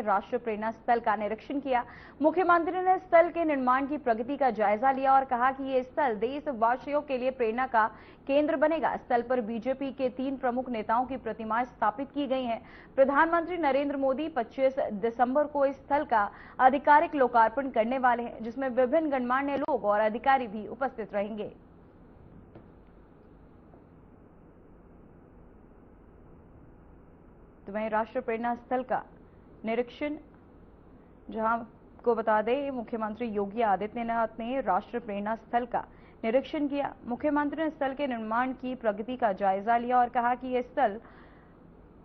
राष्ट्रीय प्रेरणा स्थल का निरीक्षण किया। मुख्यमंत्री ने स्थल के निर्माण की प्रगति का जायजा लिया और कहा कि ये स्थल देशवासियों के लिए प्रेरणा का केंद्र बनेगा। स्थल पर बीजेपी के 3 प्रमुख नेताओं की प्रतिमाएं स्थापित की गई हैं। प्रधानमंत्री नरेंद्र मोदी 25 दिसंबर को इस स्थल का आधिकारिक लोकार्पण करने वाले हैं, जिसमें विभिन्न गणमान्य लोग और अधिकारी भी उपस्थित रहेंगे। तो वहीं राष्ट्रीय प्रेरणा स्थल का निरीक्षण, जहां को बता दें, मुख्यमंत्री योगी आदित्यनाथ ने राष्ट्रीय प्रेरणा स्थल का निरीक्षण किया। मुख्यमंत्री ने स्थल के निर्माण की प्रगति का जायजा लिया और कहा कि यह स्थल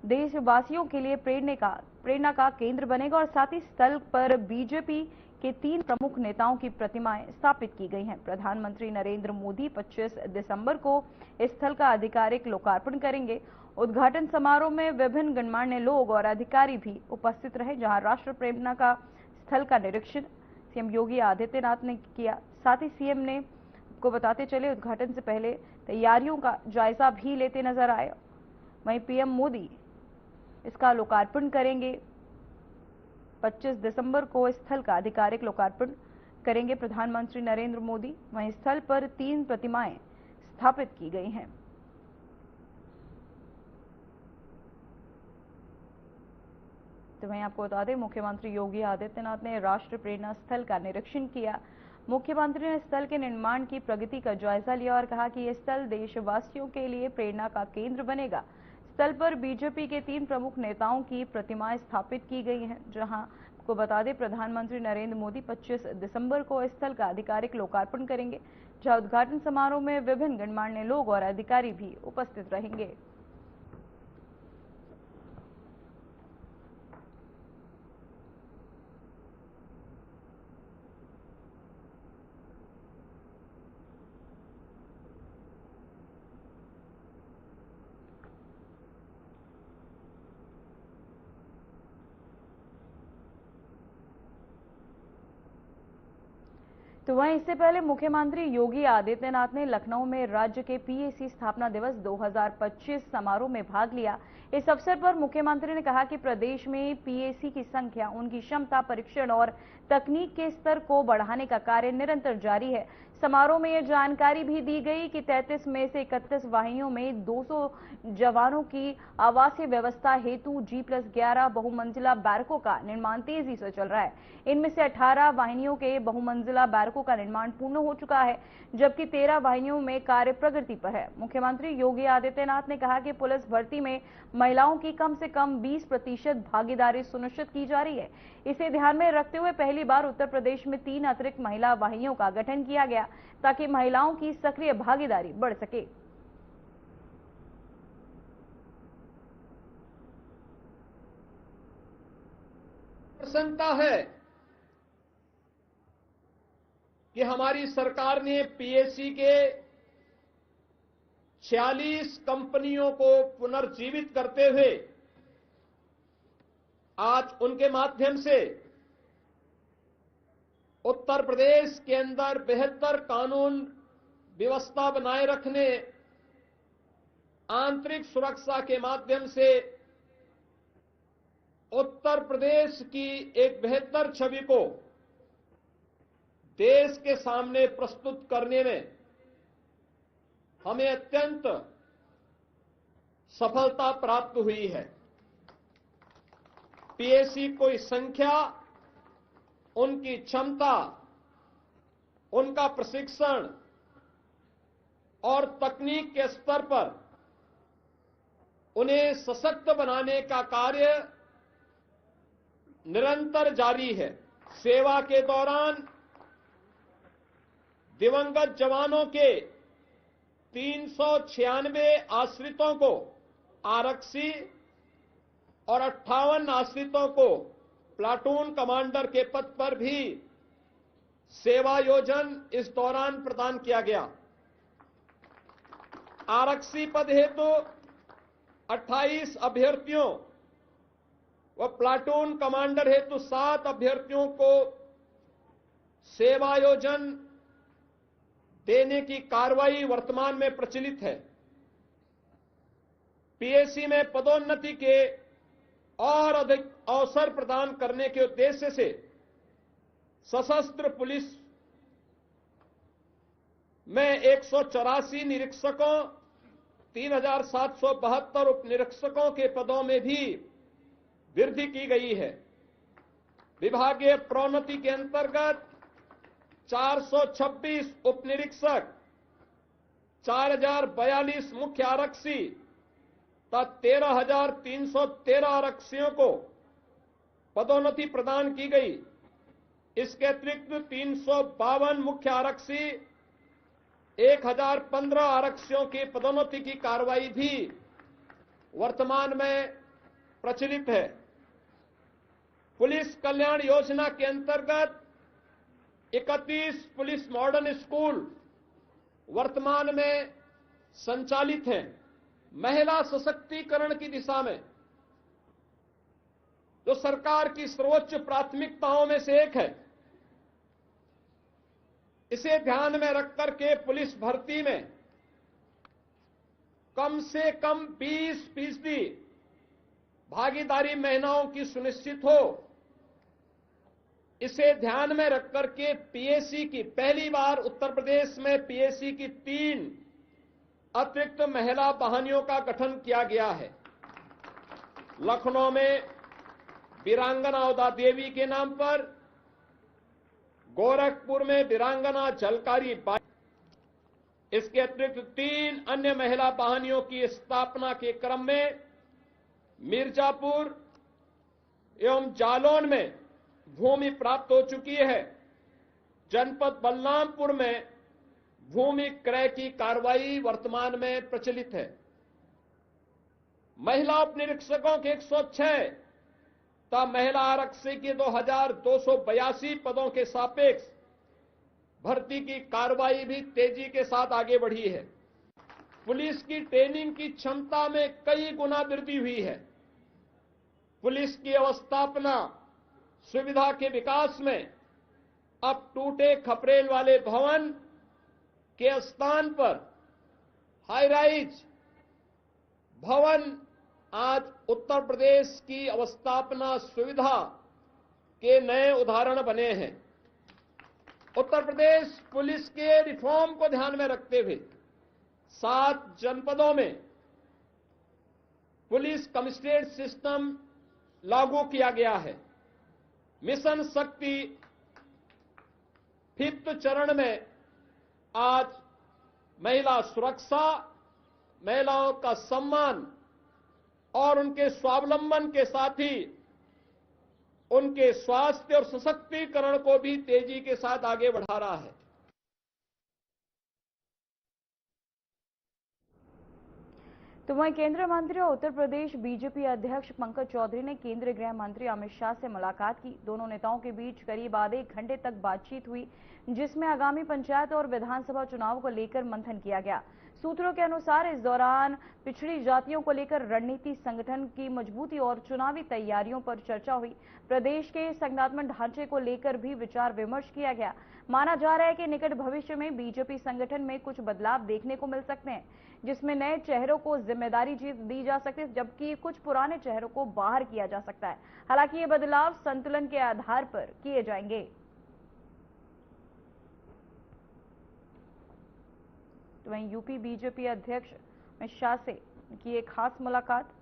देशवासियों के लिए प्रेरणा का केंद्र बनेगा और साथ ही स्थल पर बीजेपी के 3 प्रमुख नेताओं की प्रतिमाएं स्थापित की गई हैं। प्रधानमंत्री नरेंद्र मोदी 25 दिसंबर को इस स्थल का आधिकारिक लोकार्पण करेंगे। उद्घाटन समारोह में विभिन्न गणमान्य लोग और अधिकारी भी उपस्थित रहे, जहां राष्ट्रीय प्रेरणा का स्थल का निरीक्षण सीएम योगी आदित्यनाथ ने किया। साथ ही सीएम ने को बताते चले, उद्घाटन से पहले तैयारियों का जायजा भी लेते नजर आए। वहीं पीएम मोदी इसका लोकार्पण करेंगे। 25 दिसंबर को इस स्थल का आधिकारिक लोकार्पण करेंगे प्रधानमंत्री नरेंद्र मोदी। वहीं स्थल पर 3 प्रतिमाएं स्थापित की गई हैं। तो वहीं आपको बता दें, मुख्यमंत्री योगी आदित्यनाथ ने राष्ट्रीय प्रेरणा स्थल का निरीक्षण किया। मुख्यमंत्री ने स्थल के निर्माण की प्रगति का जायजा लिया और कहा कि यह स्थल देशवासियों के लिए प्रेरणा का केंद्र बनेगा। स्थल पर बीजेपी के 3 प्रमुख नेताओं की प्रतिमाएं स्थापित की गई हैं, जहां को बता दें, प्रधानमंत्री नरेंद्र मोदी 25 दिसंबर को इस स्थल का आधिकारिक लोकार्पण करेंगे, जहां उद्घाटन समारोह में विभिन्न गणमान्य लोग और अधिकारी भी उपस्थित रहेंगे। तो वहीं इससे पहले मुख्यमंत्री योगी आदित्यनाथ ने लखनऊ में राज्य के पीएसी स्थापना दिवस 2025 समारोह में भाग लिया। इस अवसर पर मुख्यमंत्री ने कहा कि प्रदेश में पीएसी की संख्या, उनकी क्षमता, परीक्षण और तकनीक के स्तर को बढ़ाने का कार्य निरंतर जारी है। समारोह में यह जानकारी भी दी गई कि 33 में से 31 वाहिनियों में 200 जवानों की आवासीय व्यवस्था हेतु G+11 बहुमंजिला बैरकों का निर्माण तेजी से चल रहा है। इनमें से 18 वाहिनियों के बहुमंजिला बैरकों का निर्माण पूर्ण हो चुका है, जबकि 13 वाहिनियों में कार्य प्रगति पर है। मुख्यमंत्री योगी आदित्यनाथ ने कहा कि पुलिस भर्ती में महिलाओं की कम से कम 20% भागीदारी सुनिश्चित की जा रही है। इसे ध्यान में रखते हुए पहली बार उत्तर प्रदेश में 3 अतिरिक्त महिला वाहिनियों का गठन किया गया, ताकि महिलाओं की सक्रिय भागीदारी बढ़ सके। प्रसन्नता है कि हमारी सरकार ने पीएसी के 46 कंपनियों को पुनर्जीवित करते हुए आज उनके माध्यम से उत्तर प्रदेश के अंदर बेहतर कानून व्यवस्था बनाए रखने, आंतरिक सुरक्षा के माध्यम से उत्तर प्रदेश की एक बेहतर छवि को देश के सामने प्रस्तुत करने में हमें अत्यंत सफलता प्राप्त हुई है। पीएसी की संख्या, उनकी क्षमता, उनका प्रशिक्षण और तकनीक के स्तर पर उन्हें सशक्त बनाने का कार्य निरंतर जारी है। सेवा के दौरान दिवंगत जवानों के 396 आश्रितों को आरक्षी और 58 आश्रितों को प्लाटून कमांडर के पद पर भी सेवायोजन इस दौरान प्रदान किया गया। आरक्षी पद हेतु 28 अभ्यर्थियों व प्लाटून कमांडर हेतु 7 अभ्यर्थियों को सेवायोजन देने की कार्रवाई वर्तमान में प्रचलित है। पीएसी में पदोन्नति के और अधिक अवसर प्रदान करने के उद्देश्य से सशस्त्र पुलिस में 184 निरीक्षकों, 3772 उप निरीक्षकों के पदों में भी वृद्धि की गई है। विभागीय प्रोन्नति के अंतर्गत 426 उप निरीक्षक, 4042 मुख्य आरक्षी तथा 13,313 आरक्षियों को पदोन्नति प्रदान की गई। इसके अतिरिक्त 352 मुख्य आरक्षी, 1015 आरक्षियों की पदोन्नति की कार्रवाई भी वर्तमान में प्रचलित है। पुलिस कल्याण योजना के अंतर्गत 31 पुलिस मॉडर्न स्कूल वर्तमान में संचालित हैं। महिला सशक्तिकरण की दिशा में जो सरकार की सर्वोच्च प्राथमिकताओं में से एक है, इसे ध्यान में रख करके पुलिस भर्ती में कम से कम 20% भागीदारी महिलाओं की सुनिश्चित हो। इसे ध्यान में रख करके पीएसी की पहली बार उत्तर प्रदेश में पीएसी की 3 अतिरिक्त महिला वाहिनियों का गठन किया गया है। लखनऊ में वीरांगना उदा देवी के नाम पर, गोरखपुर में वीरांगना झलकारी बाई, इसके अतिरिक्त 3 अन्य महिला वाहिनियों की स्थापना के क्रम में मिर्जापुर एवं जालौन में भूमि प्राप्त हो चुकी है। जनपद बलरामपुर में भूमि क्रय की कार्रवाई वर्तमान में प्रचलित है। महिला उप निरीक्षकों के 106 तथा महिला आरक्षी के 2282 पदों के सापेक्ष भर्ती की कार्रवाई भी तेजी के साथ आगे बढ़ी है। पुलिस की ट्रेनिंग की क्षमता में कई गुना वृद्धि हुई है। पुलिस की अवस्थापना सुविधा के विकास में अब टूटे खपरेल वाले भवन के स्थान पर हाई राइज भवन आज उत्तर प्रदेश की अवस्थापना सुविधा के नए उदाहरण बने हैं। उत्तर प्रदेश पुलिस के रिफॉर्म को ध्यान में रखते हुए 7 जनपदों में पुलिस कमिश्नरेट सिस्टम लागू किया गया है। मिशन शक्ति 5th चरण में आज महिला सुरक्षा, महिलाओं का सम्मान और उनके स्वावलंबन के साथ ही उनके स्वास्थ्य और सशक्तिकरण को भी तेजी के साथ आगे बढ़ा रहा है। तो वहीं केंद्रीय मंत्री और उत्तर प्रदेश बीजेपी अध्यक्ष पंकज चौधरी ने केंद्रीय गृह मंत्री अमित शाह से मुलाकात की। दोनों नेताओं के बीच करीब आधे घंटे तक बातचीत हुई, जिसमें आगामी पंचायत और विधानसभा चुनाव को लेकर मंथन किया गया। सूत्रों के अनुसार इस दौरान पिछड़ी जातियों को लेकर रणनीति, संगठन की मजबूती और चुनावी तैयारियों पर चर्चा हुई। प्रदेश के संगठनात्मक ढांचे को लेकर भी विचार विमर्श किया गया। माना जा रहा है कि निकट भविष्य में बीजेपी संगठन में कुछ बदलाव देखने को मिल सकते हैं, जिसमें नए चेहरों को जिम्मेदारी दी जा सकती है, जबकि कुछ पुराने चेहरों को बाहर किया जा सकता है। हालांकि ये बदलाव संतुलन के आधार पर किए जाएंगे। तो वहीं यूपी बीजेपी अध्यक्ष अमित शाह से की एक खास मुलाकात।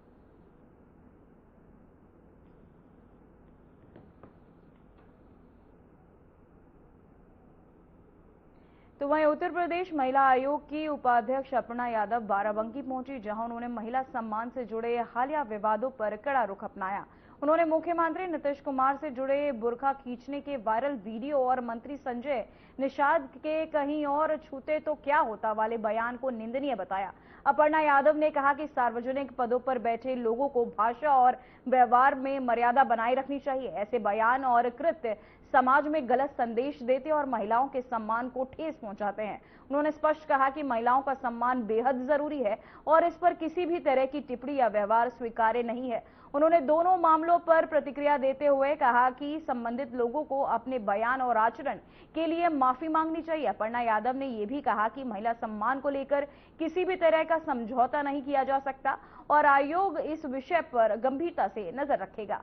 तो वहीं उत्तर प्रदेश महिला आयोग की उपाध्यक्ष अपर्णा यादव बाराबंकी पहुंची, जहां उन्होंने महिला सम्मान से जुड़े हालिया विवादों पर कड़ा रुख अपनाया। उन्होंने मुख्यमंत्री नीतीश कुमार से जुड़े बुर्का खींचने के वायरल वीडियो और मंत्री संजय निषाद के कहीं और छूते तो क्या होता वाले बयान को निंदनीय बताया। अपर्णा यादव ने कहा कि सार्वजनिक पदों पर बैठे लोगों को भाषा और व्यवहार में मर्यादा बनाए रखनी चाहिए। ऐसे बयान और कृत्य समाज में गलत संदेश देते और महिलाओं के सम्मान को ठेस पहुंचाते हैं। उन्होंने स्पष्ट कहा कि महिलाओं का सम्मान बेहद जरूरी है और इस पर किसी भी तरह की टिप्पणी या व्यवहार स्वीकार्य नहीं है। उन्होंने दोनों मामलों पर प्रतिक्रिया देते हुए कहा कि संबंधित लोगों को अपने बयान और आचरण के लिए माफी मांगनी चाहिए। अपर्णा यादव ने यह भी कहा कि महिला सम्मान को लेकर किसी भी तरह का समझौता नहीं किया जा सकता और आयोग इस विषय पर गंभीरता से नजर रखेगा।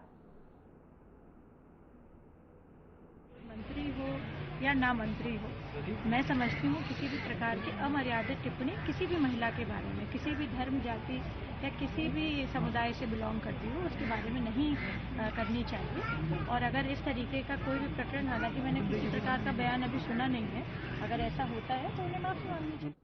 मंत्री हो या ना मंत्री हो, मैं समझती हूँ किसी भी प्रकार की अमर्यादित टिप्पणी किसी भी महिला के बारे में, किसी भी धर्म, जाति या किसी भी समुदाय से बिलोंग करती हो, उसके बारे में नहीं करनी चाहिए। और अगर इस तरीके का कोई भी प्रकरण, हालांकि मैंने किसी प्रकार का बयान अभी सुना नहीं है, अगर ऐसा होता है तो उन्हें माफी मांगनी चाहिए।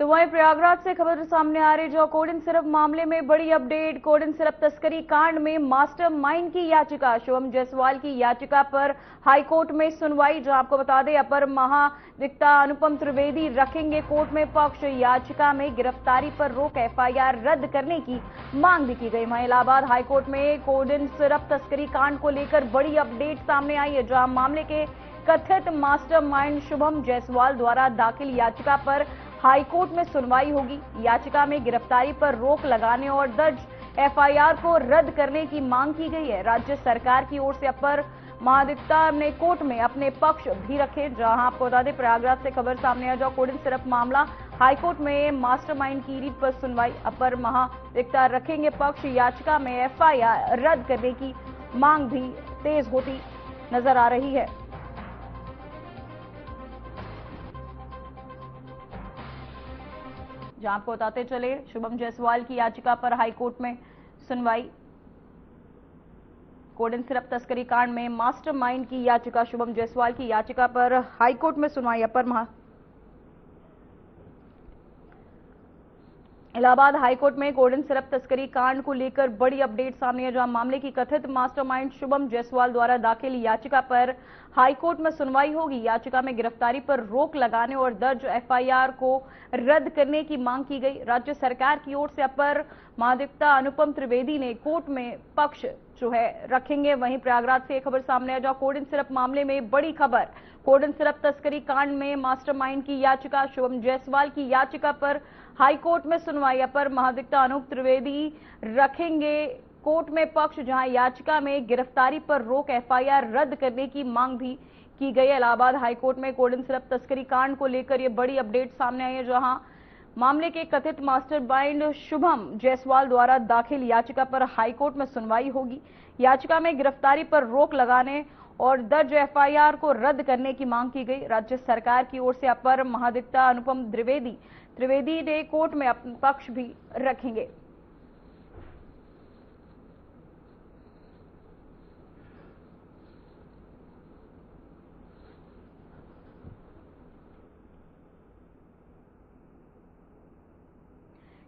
तो वहीं प्रयागराज से खबर सामने आ रही, जो कोड इन सिरप मामले में बड़ी अपडेट। कोड इन सिरप तस्करी कांड में मास्टरमाइंड की याचिका, शुभम जायसवाल की याचिका पर हाईकोर्ट में सुनवाई। जो आपको बता दें, अपर महाधिवक्ता अनुपम त्रिवेदी रखेंगे कोर्ट में पक्ष। याचिका में गिरफ्तारी पर रोक, एफआईआर रद्द करने की मांग भी की गई। वहीं इलाहाबाद हाईकोर्ट में कोड इन सिरप तस्करी कांड को लेकर बड़ी अपडेट सामने आई है, जहां मामले के कथित मास्टरमाइंड शुभम जायसवाल द्वारा दाखिल याचिका पर हाईकोर्ट में सुनवाई होगी। याचिका में गिरफ्तारी पर रोक लगाने और दर्ज एफआईआर को रद्द करने की मांग की गई है। राज्य सरकार की ओर से अपर महाधिवक्ता ने कोर्ट में अपने पक्ष भी रखे। जहां आपको बता दें, प्रयागराज से खबर सामने आ, कोड इन सिरप मामला हाईकोर्ट में मास्टरमाइंड की रीट पर सुनवाई, अपर महाधिवक्ता रखेंगे पक्ष। याचिका में एफआईआर रद्द करने की मांग भी तेज होती नजर आ रही है। जहां आपको बताते चले, शुभम जायसवाल की याचिका पर हाईकोर्ट में सुनवाई। कोड इन सिरप तस्करी कांड में मास्टरमाइंड की याचिका, शुभम जायसवाल की याचिका पर हाईकोर्ट में सुनवाई। अपर इलाहाबाद हाईकोर्ट में कोड इन सिरप तस्करी कांड को लेकर बड़ी अपडेट सामने है, जहां मामले की कथित मास्टरमाइंड शुभम जायसवाल द्वारा दाखिल याचिका पर हाईकोर्ट में सुनवाई होगी। याचिका में गिरफ्तारी पर रोक लगाने और दर्ज एफआईआर को रद्द करने की मांग की गई। राज्य सरकार की ओर से अपर महाधिवक्ता अनुपम त्रिवेदी ने कोर्ट में पक्ष जो है रखेंगे। वहीं प्रयागराज से खबर सामने है, जहां कोड इन सिरप मामले में बड़ी खबर। कोड इन सिरप तस्करी कांड में मास्टरमाइंड की याचिका, शुभम जायसवाल की याचिका पर हाईकोर्ट में सुनवाई। अपर महाधिवक्ता अनुप त्रिवेदी रखेंगे कोर्ट में पक्ष, जहां याचिका में गिरफ्तारी पर रोक, एफआईआर रद्द करने की मांग भी की गई है। इलाहाबाद हाईकोर्ट में कोड इन सिरप तस्करी कांड को लेकर यह बड़ी अपडेट सामने आई है, जहां मामले के कथित मास्टरमाइंड शुभम जायसवाल द्वारा दाखिल याचिका पर हाईकोर्ट में सुनवाई होगी। याचिका में गिरफ्तारी पर रोक लगाने और दर्ज एफआईआर को रद्द करने की मांग की गई। राज्य सरकार की ओर से अपर महाधिवक्ता अनुपम त्रिवेदी ने कोर्ट में अपना पक्ष भी रखेंगे।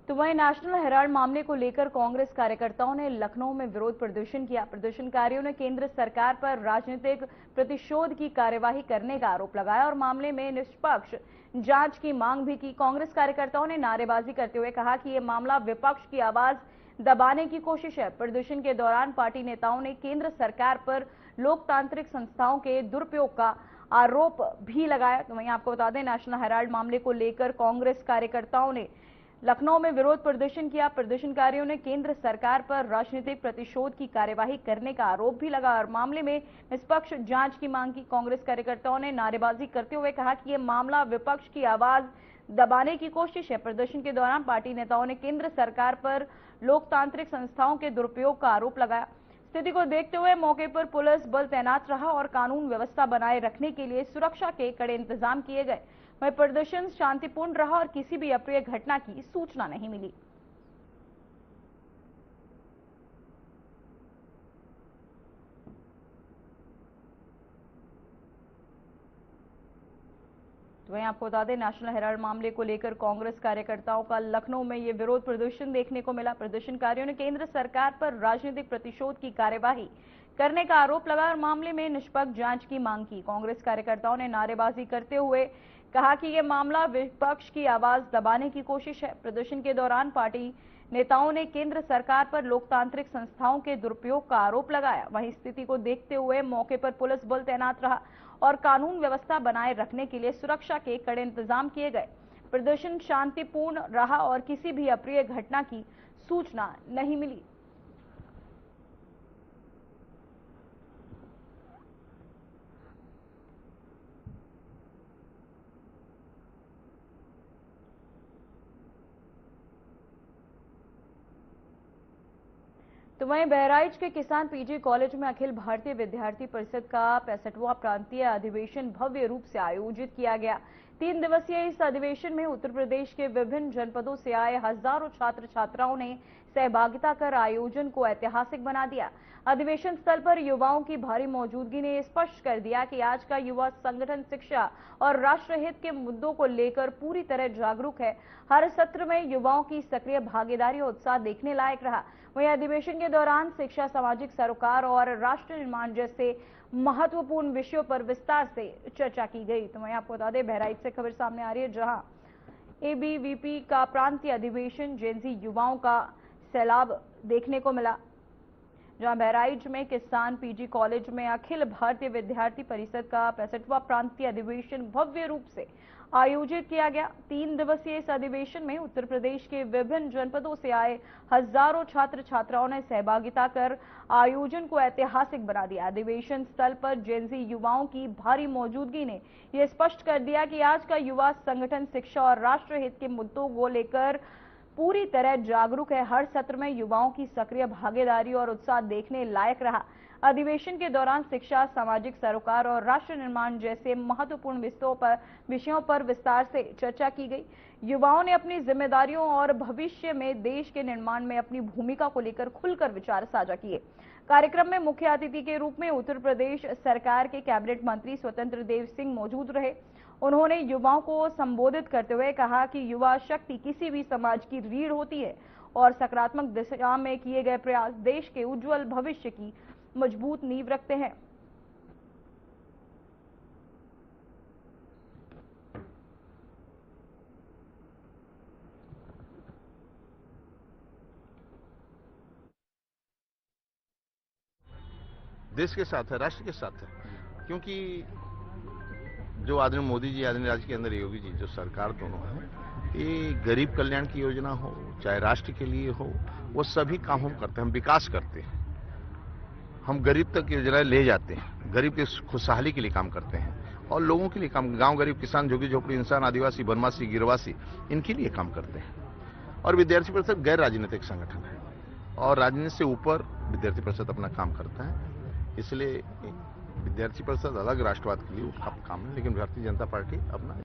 तो वहीं नेशनल हेराल्ड मामले को लेकर कांग्रेस कार्यकर्ताओं ने लखनऊ में विरोध प्रदर्शन किया। प्रदर्शनकारियों ने केंद्र सरकार पर राजनीतिक प्रतिशोध की कार्यवाही करने का आरोप लगाया और मामले में निष्पक्ष जांच की मांग भी की। कांग्रेस कार्यकर्ताओं ने नारेबाजी करते हुए कहा कि यह मामला विपक्ष की आवाज दबाने की कोशिश है। प्रदर्शन के दौरान पार्टी नेताओं ने केंद्र सरकार पर लोकतांत्रिक संस्थाओं के दुरुपयोग का आरोप भी लगाया। तो वहीं आपको बता दें, नेशनल हेराल्ड मामले को लेकर कांग्रेस कार्यकर्ताओं ने लखनऊ में विरोध प्रदर्शन किया। प्रदर्शनकारियों ने केंद्र सरकार पर राजनीतिक प्रतिशोध की कार्यवाही करने का आरोप भी लगाया और मामले में निष्पक्ष जांच की मांग की। कांग्रेस कार्यकर्ताओं ने नारेबाजी करते हुए कहा कि यह मामला विपक्ष की आवाज दबाने की कोशिश है। प्रदर्शन के दौरान पार्टी नेताओं ने केंद्र सरकार पर लोकतांत्रिक संस्थाओं के दुरुपयोग का आरोप लगाया। स्थिति को देखते हुए मौके पर पुलिस बल तैनात रहा और कानून व्यवस्था बनाए रखने के लिए सुरक्षा के कड़े इंतजाम किए गए। वहीं प्रदर्शन शांतिपूर्ण रहा और किसी भी अप्रिय घटना की सूचना नहीं मिली। तो वहीं आपको बता दें, नेशनल हेराल्ड मामले को लेकर कांग्रेस कार्यकर्ताओं का लखनऊ में ये विरोध प्रदर्शन देखने को मिला। प्रदर्शनकारियों ने केंद्र सरकार पर राजनीतिक प्रतिशोध की कार्यवाही करने का आरोप लगाया और मामले में निष्पक्ष जांच की मांग की। कांग्रेस कार्यकर्ताओं ने नारेबाजी करते हुए कहा कि यह मामला विपक्ष की आवाज दबाने की कोशिश है। प्रदर्शन के दौरान पार्टी नेताओं ने केंद्र सरकार पर लोकतांत्रिक संस्थाओं के दुरुपयोग का आरोप लगाया। वहीं स्थिति को देखते हुए मौके पर पुलिस बल तैनात रहा और कानून व्यवस्था बनाए रखने के लिए सुरक्षा के कड़े इंतजाम किए गए। प्रदर्शन शांतिपूर्ण रहा और किसी भी अप्रिय घटना की सूचना नहीं मिली। तो वहीं बहराइच के किसान पीजी कॉलेज में अखिल भारतीय विद्यार्थी परिषद का 65वां प्रांतीय अधिवेशन भव्य रूप से आयोजित किया गया। 3 दिवसीय इस अधिवेशन में उत्तर प्रदेश के विभिन्न जनपदों से आए हजारों छात्र छात्राओं ने सहभागिता कर आयोजन को ऐतिहासिक बना दिया। अधिवेशन स्थल पर युवाओं की भारी मौजूदगी ने स्पष्ट कर दिया कि आज का युवा संगठन शिक्षा और राष्ट्रहित के मुद्दों को लेकर पूरी तरह जागरूक है। हर सत्र में युवाओं की सक्रिय भागीदारी और उत्साह देखने लायक रहा। वहीं अधिवेशन के दौरान शिक्षा, सामाजिक सरोकार और राष्ट्र निर्माण जैसे महत्वपूर्ण विषयों पर विस्तार से चर्चा की गई। तो वहीं आपको बता दें, बहराइच से खबर सामने आ रही है, जहां एबीवीपी का प्रांतीय अधिवेशन जेनजी युवाओं का सैलाब देखने को मिला। जहां बहराइच में किसान पीजी कॉलेज में अखिल भारतीय विद्यार्थी परिषद का 65वां प्रांतीय अधिवेशन भव्य रूप से आयोजित किया गया। 3 दिवसीय इस अधिवेशन में उत्तर प्रदेश के विभिन्न जनपदों से आए हजारों छात्र छात्राओं ने सहभागिता कर आयोजन को ऐतिहासिक बना दिया। अधिवेशन स्थल पर जेनजी युवाओं की भारी मौजूदगी ने यह स्पष्ट कर दिया कि आज का युवा संगठन शिक्षा और राष्ट्रहित के मुद्दों को लेकर पूरी तरह जागरूक है। हर सत्र में युवाओं की सक्रिय भागीदारी और उत्साह देखने लायक रहा। अधिवेशन के दौरान शिक्षा, सामाजिक सरोकार और राष्ट्र निर्माण जैसे महत्वपूर्ण विषयों पर विस्तार से चर्चा की गई। युवाओं ने अपनी जिम्मेदारियों और भविष्य में देश के निर्माण में अपनी भूमिका को लेकर खुलकर विचार साझा किए। कार्यक्रम में मुख्य अतिथि के रूप में उत्तर प्रदेश सरकार के कैबिनेट मंत्री स्वतंत्र देव सिंह मौजूद रहे। उन्होंने युवाओं को संबोधित करते हुए कहा कि युवा शक्ति किसी भी समाज की रीढ़ होती है और सकारात्मक दिशा में किए गए प्रयास देश के उज्जवल भविष्य की मजबूत नींव रखते हैं। देश के साथ है, राष्ट्र के साथ है, क्योंकि जो आदरणीय मोदी जी, आदरणीय राज्य के अंदर योगी जी, जो सरकार दोनों है, ये गरीब कल्याण की योजना हो चाहे राष्ट्र के लिए हो, वो सभी काम हम करते हैं, हम विकास करते हैं। हम गरीब तक योजनाएं ले जाते हैं, गरीब की खुशहाली के लिए काम करते हैं और लोगों के लिए काम, गांव गरीब, किसान, झुग्गी झोपड़ी इंसान, आदिवासी, वनवासी, गिरवासी, इनके लिए काम करते हैं। और विद्यार्थी परिषद गैर राजनीतिक संगठन है और राजनीति से ऊपर विद्यार्थी परिषद अपना काम करता है। इसलिए विद्यार्थी परिषद अलग राष्ट्रवाद के लिए उसका काम है, लेकिन भारतीय जनता पार्टी अपना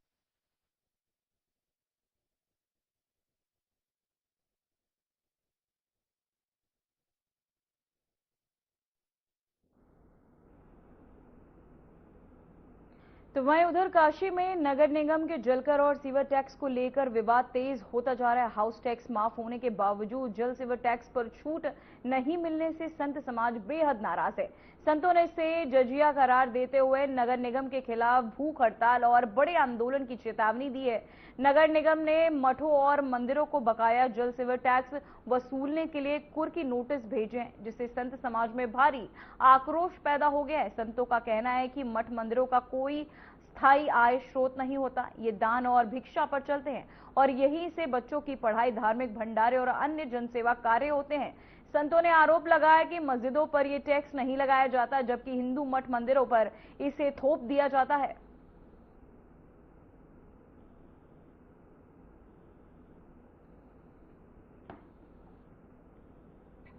तो वहीं उधर काशी में नगर निगम के जलकर और सीवर टैक्स को लेकर विवाद तेज होता जा रहा है। हाउस टैक्स माफ होने के बावजूद जल सीवर टैक्स पर छूट नहीं मिलने से संत समाज बेहद नाराज है। संतों ने इसे जजिया करार देते हुए नगर निगम के खिलाफ भूख हड़ताल और बड़े आंदोलन की चेतावनी दी है। नगर निगम ने मठों और मंदिरों को बकाया जल सीवर टैक्स वसूलने के लिए कुर्की नोटिस भेजे हैं, जिससे संत समाज में भारी आक्रोश पैदा हो गया है। संतों का कहना है कि मठ मंदिरों का कोई स्थायी आय स्रोत नहीं होता, ये दान और भिक्षा पर चलते हैं और यहीं से बच्चों की पढ़ाई, धार्मिक भंडारे और अन्य जनसेवा कार्य होते हैं। संतों ने आरोप लगाया कि मस्जिदों पर यह टैक्स नहीं लगाया जाता, जबकि हिंदू मठ मंदिरों पर इसे थोप दिया जाता है।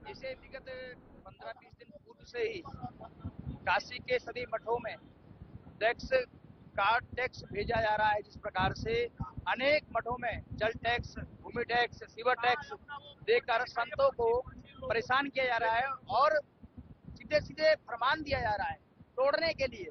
जिसे विगत 15-20 दिन पूर्व से ही काशी के सभी मठों में टैक्स भेजा जा रहा है, जिस प्रकार से अनेक मठों में जल टैक्स, भूमि टैक्स, सीवर टैक्स देकर संतों को परेशान किया जा रहा है और सीधे सीधे फरमान दिया जा रहा है तोड़ने के लिए,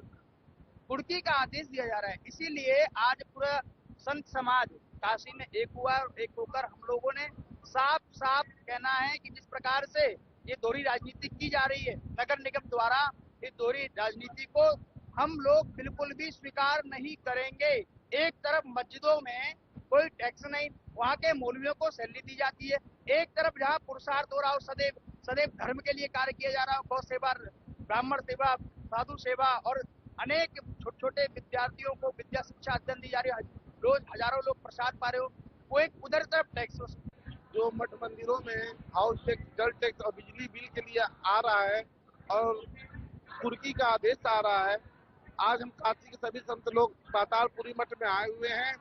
कुर्की का आदेश दिया जा रहा है। इसीलिए आज पूरा संत समाज काशी में एक हुआ और एक होकर हम लोगों ने साफ साफ कहना है कि जिस प्रकार से ये दोहरी राजनीति की जा रही है नगर निगम द्वारा, इस दोहरी राजनीति को हम लोग बिल्कुल भी स्वीकार नहीं करेंगे। एक तरफ मस्जिदों में कोई टैक्स नहीं, वहाँ के मौलवियों को सैलरी दी जाती है। एक तरफ जहाँ पुरुषार्थ हो रहा हो, सदैव धर्म के लिए कार्य किया जा रहा हो, गौ सेवा, ब्राह्मण सेवा, साधु सेवा और अनेक छोटे छोटे विद्यार्थियों को विद्या शिक्षा अध्ययन दी जा रही है, रोज हजारों लोग प्रसाद पा रहे हो, वो एक उधर तरफ टैक्स जो मठ मंदिरों में हाउस टैक्स, जल टैक्स और बिजली बिल के लिए आ रहा है और कुर्की का आदेश आ रहा है। आज हम काशी के सभी संत लोग पातालपुरी मठ में आए हुए हैं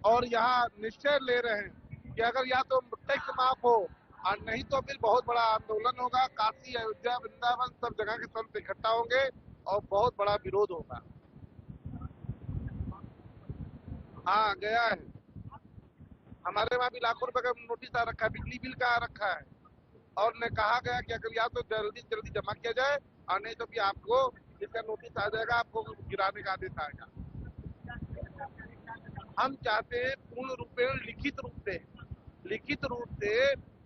और यहाँ निश्चय ले रहे हैं कि अगर या तो टैक्स माफ हो और नहीं तो फिर बहुत बड़ा आंदोलन होगा। काशी, अयोध्या, वृंदावन सब जगह के संत इकट्ठा होंगे और बहुत बड़ा विरोध होगा। हाँ, गया है। हमारे वहाँ भी लाखों रुपए का नोटिस आ रखा है, बिजली बिल का आ रखा है और ने कहा गया कि अगर या तो जल्दी से जल्दी जमा किया जाए और नहीं तो फिर आपको इसका नोटिस आ जाएगा, आपको गिराने का आदेश आएगा। हम चाहते हैं पूर्ण रूपेण लिखित रूप से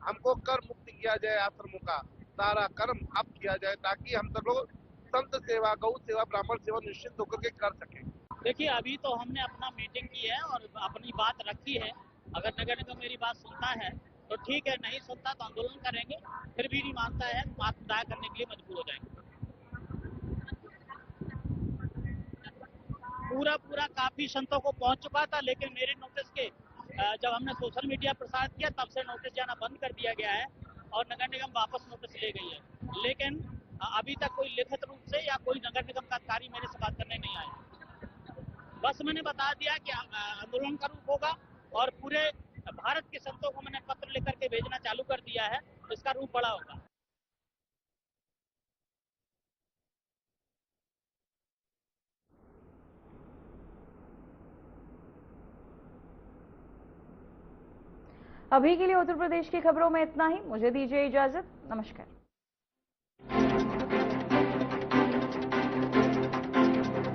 हमको कर मुक्त किया जाए, आश्रमों का सारा कर्म अब किया जाए ताकि हम सब लोग संत सेवा, गौ सेवा, ब्राह्मण सेवा निश्चित होकर के कर सकें। देखिए, अभी तो हमने अपना मीटिंग की है और अपनी बात रखी है। अगर नगर निगम मेरी बात सुनता है तो ठीक है, नहीं सुनता तो आंदोलन करेंगे। फिर भी नहीं मानता है तो आत्मदाह करने के लिए मजबूर हो जाएंगे। पूरा काफी संतों को पहुंच चुका था, लेकिन मेरे नोटिस के जब हमने सोशल मीडिया प्रसार किया तब से नोटिस जाना बंद कर दिया गया है और नगर निगम वापस नोटिस ले गई है। लेकिन अभी तक कोई लिखित रूप से या कोई नगर निगम का अधिकारी मेरे से बात करने नहीं आया। बस मैंने बता दिया कि आंदोलन का रूप होगा और पूरे भारत के संतों को मैंने पत्र लेकर के भेजना चालू कर दिया है, इसका रूप बड़ा होगा। अभी के लिए उत्तर प्रदेश की खबरों में इतना ही। मुझे दीजिए इजाजत। नमस्कार।